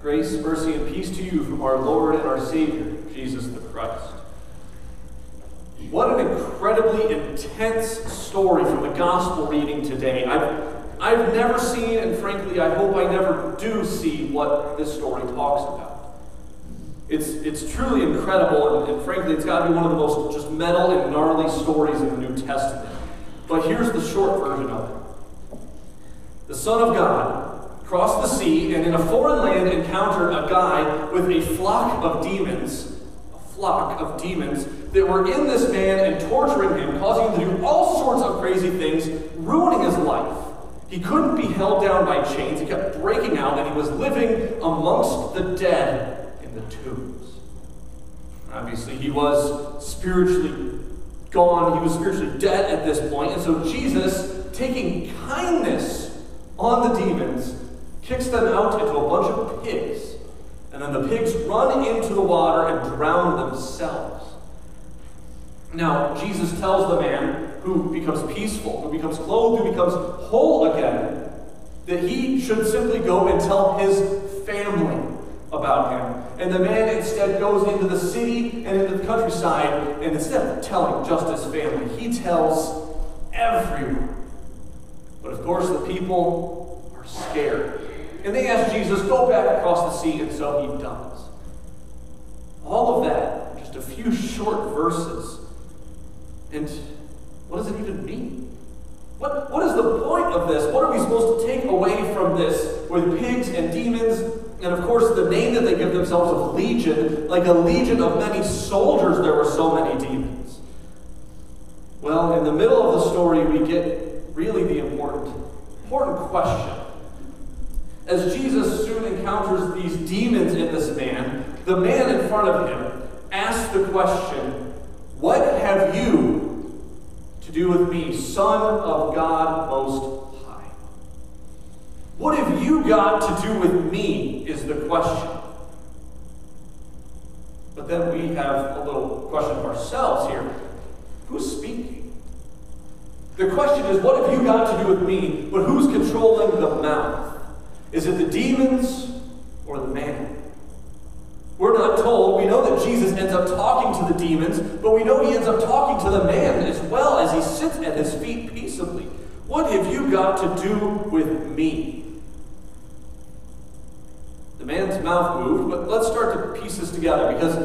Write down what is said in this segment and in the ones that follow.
Grace, mercy, and peace to you from our Lord and our Savior, Jesus the Christ. What an incredibly intense story from the gospel reading today. I've never seen, and frankly, I hope I never do see what this story talks about. It's truly incredible, and frankly, it's got to be one of the most just metal and gnarly stories in the New Testament. But here's the short version of it. The Son of God crossed the sea and in a foreign land encountered a guy with a flock of demons that were in this man and torturing him, causing him to do all sorts of crazy things, ruining his life. He couldn't be held down by chains. He kept breaking out, and he was living amongst the dead in the tombs. Obviously, he was spiritually gone. He was spiritually dead at this point. And so Jesus, taking kindness on the demons, kicks them out into a bunch of pigs. And then the pigs run into the water and drown themselves. Now, Jesus tells the man who becomes peaceful, who becomes clothed, who becomes whole again, that he should simply go and tell his family about him. And the man instead goes into the city and into the countryside, and instead of telling just his family, he tells everyone. But of course, the people are scared. And they ask Jesus, go back across the sea, and so he does. All of that, just a few short verses. And what does it even mean? What is the point of this? What are we supposed to take away from this with pigs and demons? And of course, the name that they give themselves of legion, like a legion of many soldiers, there were so many demons. Well, in the middle of the story, we get really the important question. As Jesus soon encounters these demons in this man, the man in front of him asks the question, what have you to do with me, Son of God Most High? What have you got to do with me is the question. But then we have a little question of ourselves here. Who's speaking? The question is, what have you got to do with me, but who's controlling the mouth? Is it the demons or the man? We're not told. We know that Jesus ends up talking to the demons, but we know he ends up talking to the man as well as he sits at his feet peaceably. What have you got to do with me? The man's mouth moved, but let's start to piece this together because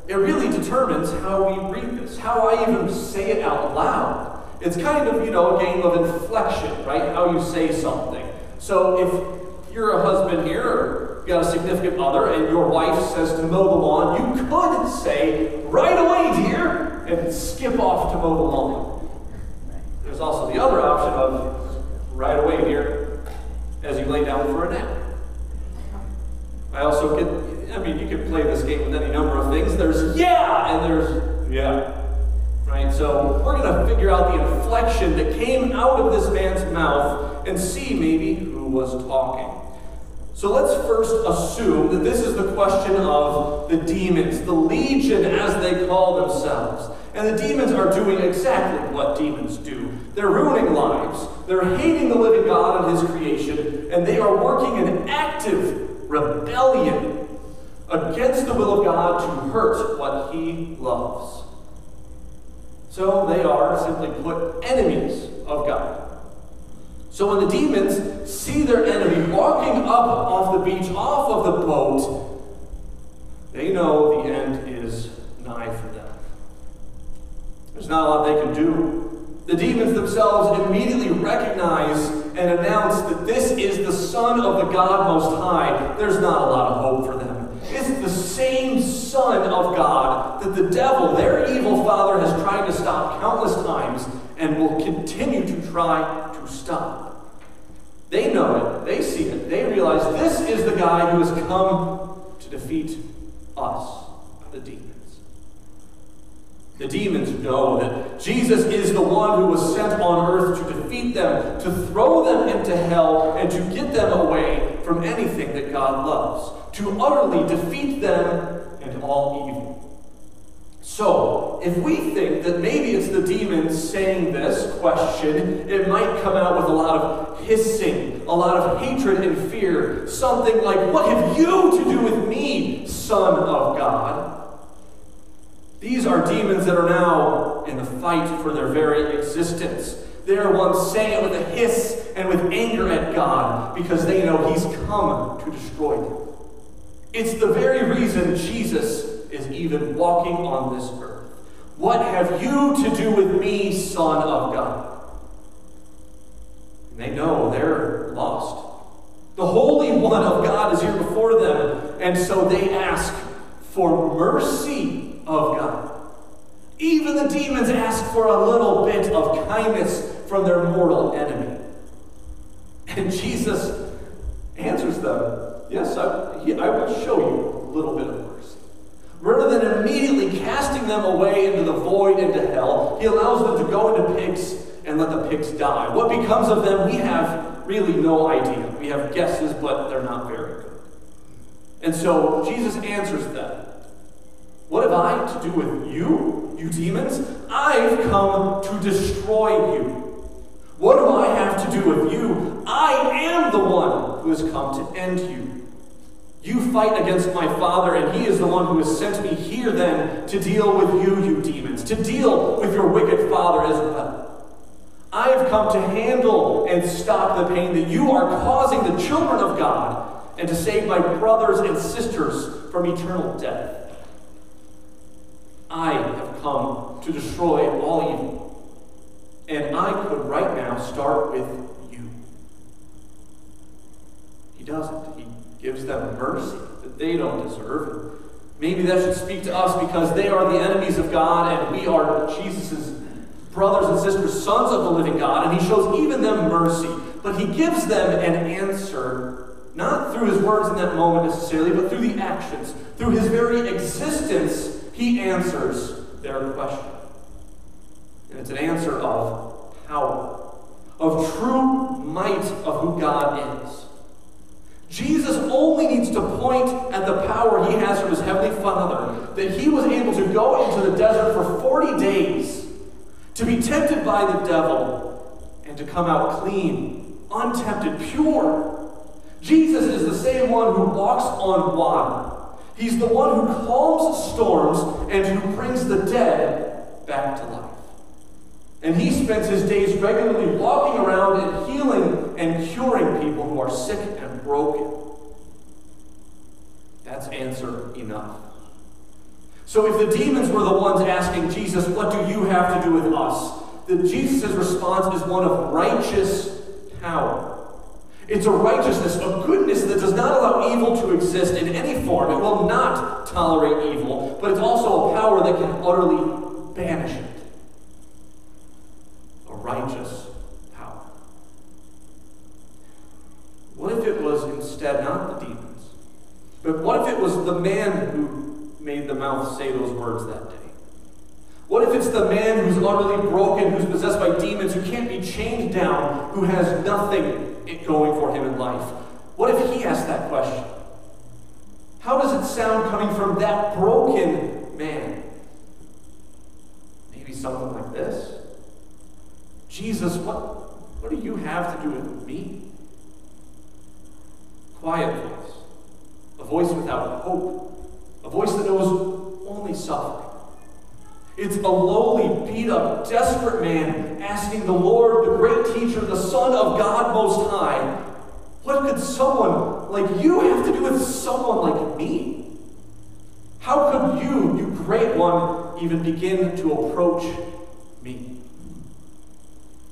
it really determines how we read this, how I even say it out loud. It's kind of, a game of inflection, right? How you say something. So if you're a husband here, or you got a significant other, and your wife says to mow the lawn, you could say, right away, dear, and skip off to mow the lawn. There's also the other option of, right away, dear, as you lay down for a nap. You can play this game with any number of things. There's yeah, and there's yeah. Right? So we're going to figure out the inflection that came out of this man's mouth and see maybe who was talking. So let's first assume that this is the question of the demons, the legion as they call themselves. And the demons are doing exactly what demons do. They're ruining lives, they're hating the living God and his creation, and they are working in active rebellion against the will of God to hurt what he loves. So they are, simply put, enemies of God. So when the demons see their enemy walking up off the beach, off of the boat, they know the end is nigh for them. There's not a lot they can do. The demons themselves immediately recognize and announce that this is the Son of the God Most High. There's not a lot of hope for them. It's the same Son of God that the devil, their evil father, has tried to stop countless times and will continue to try to stop. They know it. They see it. They realize this is the guy who has come to defeat us, the demons. The demons know that Jesus is the one who was sent on earth to defeat them, to throw them into hell, and to get them away from anything that God loves, to utterly defeat them and all evil. So, if we think that maybe it's the demons saying this question, it might come out with a lot of hissing, a lot of hatred and fear. Something like, "What have you to do with me, Son of God?" These are demons that are now in the fight for their very existence. They are ones saying it with a hiss and with anger at God because they know He's come to destroy them. It's the very reason Jesus is even walking on this earth. "What have you to do with me, Son of God?" And they know they're lost. The Holy One of God is here before them, and so they ask for mercy of God. Even the demons ask for a little bit of kindness from their mortal enemy. And Jesus answers them, "Yes, I will show you a little bit of mercy." Rather than immediately casting them away into the void, into hell, He allows them to go into pigs and let the pigs die. What becomes of them, we have really no idea. We have guesses, but they're not very good. And so Jesus answers them, "What have I to do with you, you demons? I've come to destroy you. What do I have to do with you? I am the one who has come to end you. You fight against my Father, and He is the one who has sent me here then to deal with you, you demons, to deal with your wicked father as well. I have come to handle and stop the pain that you are causing the children of God and to save my brothers and sisters from eternal death. I have come to destroy all evil, and I could right now start with you." He doesn't. He gives them mercy that they don't deserve. Maybe that should speak to us because they are the enemies of God and we are Jesus' brothers and sisters, sons of the living God, and He shows even them mercy. But He gives them an answer, not through His words in that moment necessarily, but through the actions. Through His very existence, He answers their question. And it's an answer of power, of true might of who God is. Jesus only needs to point at the power He has from His Heavenly Father, that He was able to go into the desert for 40 days, to be tempted by the devil, and to come out clean, untempted, pure. Jesus is the same one who walks on water. He's the one who calms storms and who brings the dead back to life. And He spends His days regularly walking around and healing and curing people who are sick and broken. That's answer enough. So if the demons were the ones asking Jesus, "What do you have to do with us?" then Jesus' response is one of righteous power. It's a righteousness, a goodness that does not allow evil to exist in any form. It will not tolerate evil, but it's also a power that can utterly banish it. A righteous power. What if it was instead not the demons, but what if it was the man who made the mouth say those words that day? What if it's the man who's utterly broken, who's possessed by demons, who can't be chained down, who has nothing going for him in life? What if he asked that question? How does it sound coming from that broken man? Maybe something like this. "Jesus, what do you have to do with me?" Quiet voice. A voice without hope. A voice that knows only suffering. It's a lowly, beat-up, desperate man asking the Lord, the great teacher, the Son of God Most High, "What could someone like you have to do with someone like me? How could you great one, even begin to approach me?"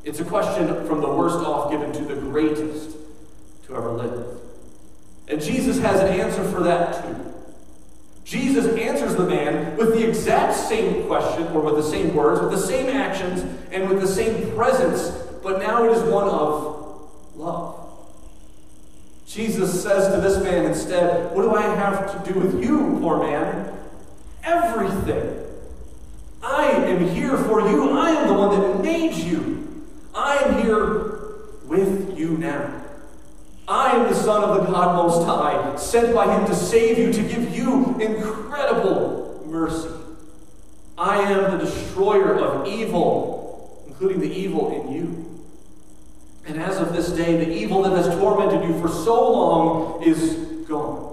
It's a question from the worst off given to the greatest to ever live. And Jesus has an answer for that too. Jesus answers the man with the exact same question, or with the same words, with the same actions, and with the same presence, but now it is one of love. Jesus says to this man instead, "What do I have to do with you, poor man? Everything. I am here for you. I am the one that made you. I am here with you now. I am the Son of the God Most High, sent by Him to save you, to give you incredible mercy." I am the destroyer of evil, including the evil in you. And as of this day, the evil that has tormented you for so long is gone.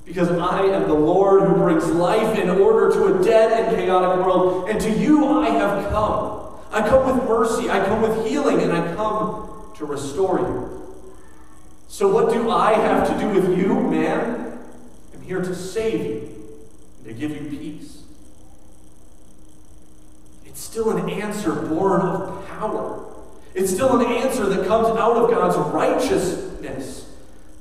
Because I am the Lord who brings life in order to a dead and chaotic world. And to you I have come. I come with mercy, I come with healing, and I come to restore you. So what do I have to do with you, man? I'm here to save you and to give you peace. It's still an answer born of power. It's still an answer that comes out of God's righteousness.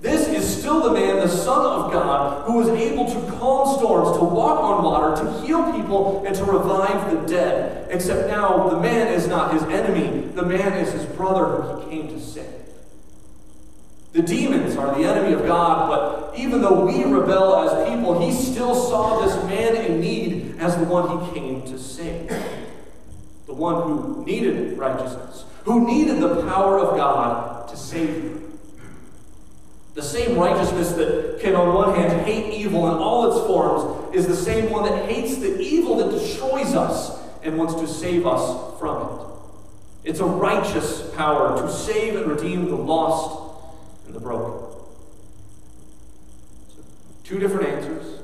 This is still the man, the Son of God, who was able to calm storms, to walk on water, to heal people, and to revive the dead. Except now, the man is not his enemy. The man is his brother who he came to save. The demons are the enemy of God, but even though we rebel as people, he still saw this man in need as the one he came to save. The one who needed righteousness, who needed the power of God to save him. The same righteousness that can, on one hand, hate evil in all its forms is the same one that hates the evil that destroys us and wants to save us from it. It's a righteous power to save and redeem the lost and the broken. So, two different answers.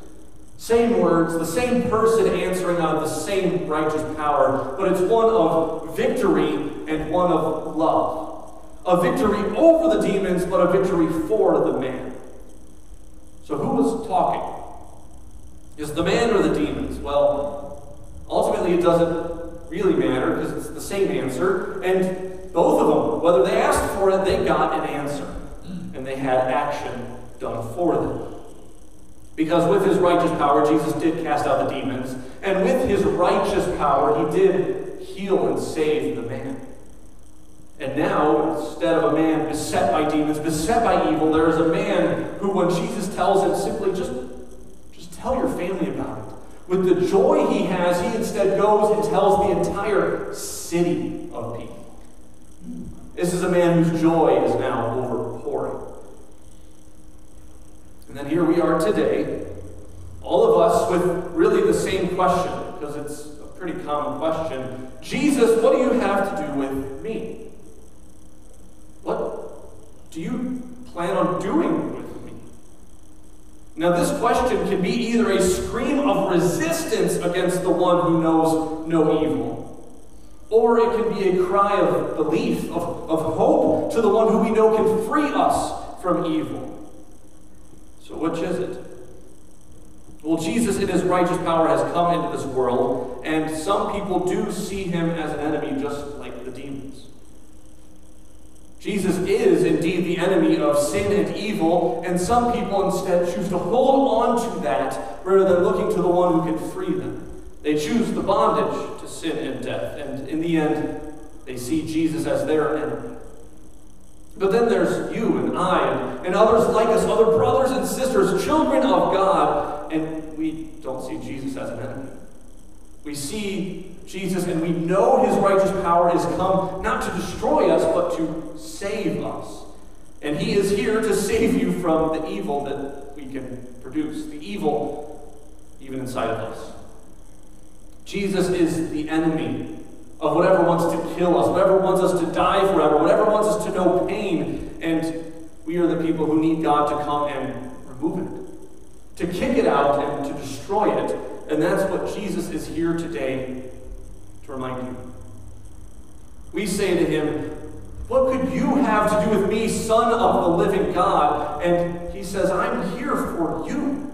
Same words, the same person answering out of the same righteous power, but it's one of victory and one of love. A victory over the demons, but a victory for the man. So who was talking? Is the man or the demons? Well, ultimately it doesn't really matter because it's the same answer. And both of them, whether they asked for it, they got an answer. And they had action done for them. Because with his righteous power, Jesus did cast out the demons. And with his righteous power, he did heal and save the man. And now, instead of a man beset by demons, beset by evil, there is a man who, when Jesus tells him simply, just tell your family about it. With the joy he has, he instead goes and tells the entire city of people. This is a man whose joy is now overpouring. And then here we are today, all of us with really the same question, because it's a pretty common question. Jesus, what do you have to do with me? What do you plan on doing with me? Now, this question can be either a scream of resistance against the one who knows no evil, or it can be a cry of belief, of hope to the one who we know can free us from evil. So which is it? Well, Jesus in his righteous power has come into this world, and some people do see him as an enemy just like the demons. Jesus is indeed the enemy of sin and evil, and some people instead choose to hold on to that rather than looking to the one who can free them. They choose the bondage to sin and death, and in the end, they see Jesus as their enemy. But then there's you and I and others like us, other brothers and sisters, children of God, and we don't see Jesus as an enemy. We see Jesus and we know his righteous power has come not to destroy us, but to save us. And he is here to save you from the evil that we can produce, the evil even inside of us. Jesus is the enemy of whatever wants to kill us, whatever wants us to die forever, whatever wants us to know pain. And we are the people who need God to come and remove it, to kick it out and to destroy it. And that's what Jesus is here today to remind you. We say to him, what could you have to do with me, Son of the living God? And he says, I'm here for you.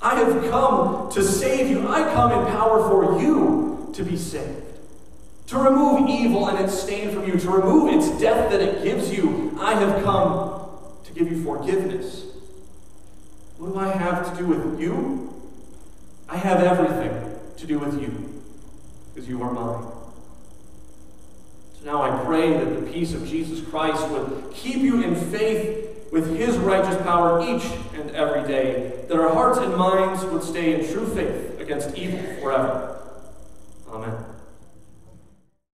I have come to save you. I come in power for you to be saved. To remove evil and its stain from you, to remove its death that it gives you. I have come to give you forgiveness. What do I have to do with you? I have everything to do with you, because you are mine. So now I pray that the peace of Jesus Christ would keep you in faith with his righteous power each and every day, that our hearts and minds would stay in true faith against evil forever. Amen.